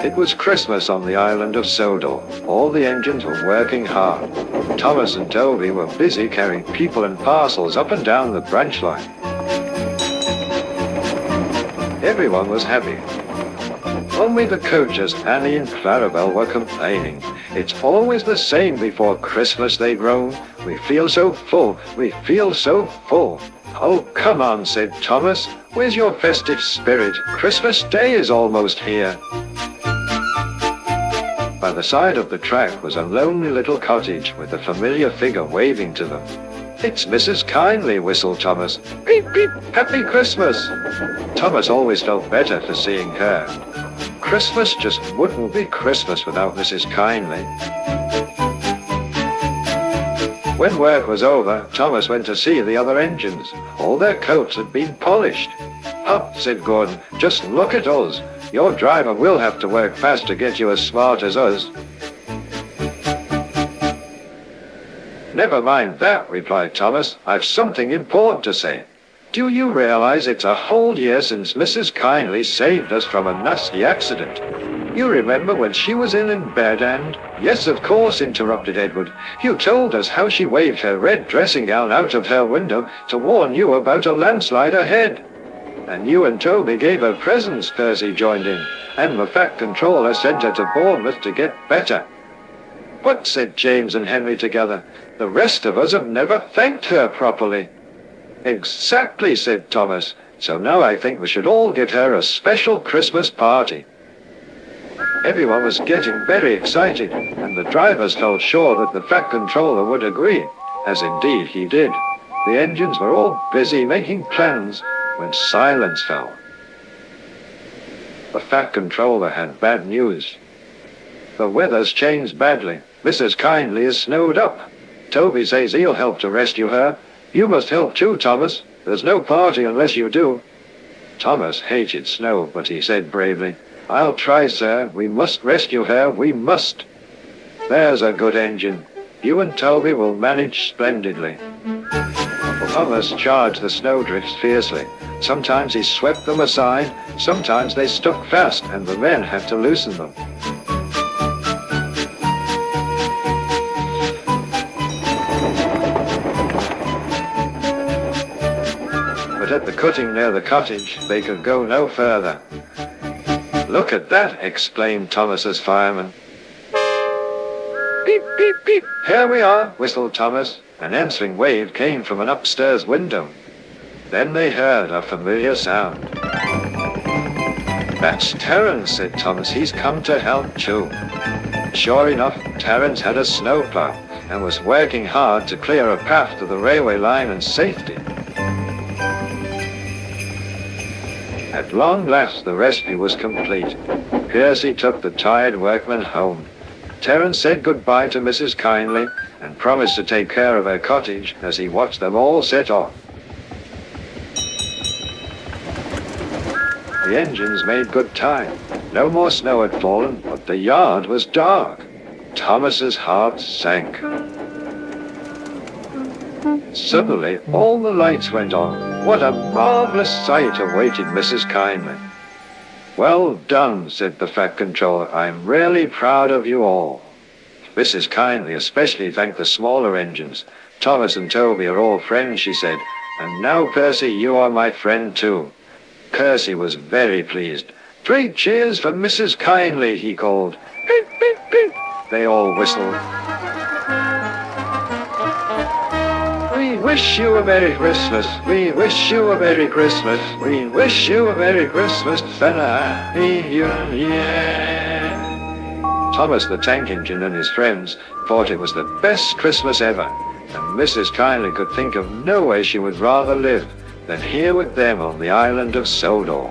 It was Christmas on the island of Sodor. All the engines were working hard. Thomas and Toby were busy carrying people and parcels up and down the branch line. Everyone was happy. Only the coaches, Annie and Clarabelle, were complaining. It's always the same before Christmas, they groaned. We feel so full, we feel so full. Oh, come on, said Thomas. Where's your festive spirit? Christmas Day is almost here. By the side of the track was a lonely little cottage with a familiar figure waving to them. It's Mrs. Kindly, whistled Thomas. Beep, beep, Happy Christmas. Thomas always felt better for seeing her. Christmas just wouldn't be Christmas without Mrs. Kindly. When work was over, Thomas went to see the other engines. All their coats had been polished. Up, said Gordon, just look at us. Your driver will have to work fast to get you as smart as us. Never mind that, replied Thomas. I've something important to say. Do you realize it's a whole year since Mrs. Kindly saved us from a nasty accident? You remember when she was in bed and... Yes, of course, interrupted Edward. You told us how she waved her red dressing gown out of her window to warn you about a landslide ahead. And you and Toby gave her presents, Percy joined in. And the Fat Controller sent her to Bournemouth to get better. But, said James and Henry together, the rest of us have never thanked her properly. Exactly, said Thomas. So now I think we should all give her a special Christmas party. Everyone was getting very excited, and the drivers felt sure that the Fat Controller would agree, as indeed he did. The engines were all busy making plans when silence fell. The Fat Controller had bad news. The weather's changed badly. Mrs. Kindly is snowed up. Toby says he'll help to rescue her. You must help too, Thomas. There's no party unless you do. Thomas hated snow, but he said bravely, I'll try, sir. We must rescue her. We must. There's a good engine. You and Toby will manage splendidly. Thomas charged the snowdrifts fiercely. Sometimes he swept them aside. Sometimes they stuck fast, and the men had to loosen them. But at the cutting near the cottage, they could go no further. Look at that, exclaimed Thomas as fireman. Beep, beep, beep. Here we are, whistled Thomas. An answering wave came from an upstairs window. Then they heard a familiar sound. That's Terence, said Thomas. He's come to help too. Sure enough, Terence had a snowplow and was working hard to clear a path to the railway line and safety. At long last the rescue was complete. Percy took the tired workmen home. Terence said goodbye to Mrs. Kindly and promised to take care of her cottage as he watched them all set off. The engines made good time. No more snow had fallen, but the yard was dark. Thomas's heart sank. Suddenly, all the lights went on. What a marvelous sight awaited Mrs. Kindly. Well done, said the Fat Controller. I'm really proud of you all. Mrs. Kindly especially thanked the smaller engines. Thomas and Toby are all friends, she said. And now, Percy, you are my friend too. Percy was very pleased. 3 cheers for Mrs. Kindly, he called. Beep, beep, beep. They all whistled. We wish you a Merry Christmas. We wish you a Merry Christmas. We wish you a Merry Christmas and a Happy New Year. Thomas the Tank Engine and his friends thought it was the best Christmas ever, and Mrs. Kindly could think of no way she would rather live than here with them on the island of Sodor.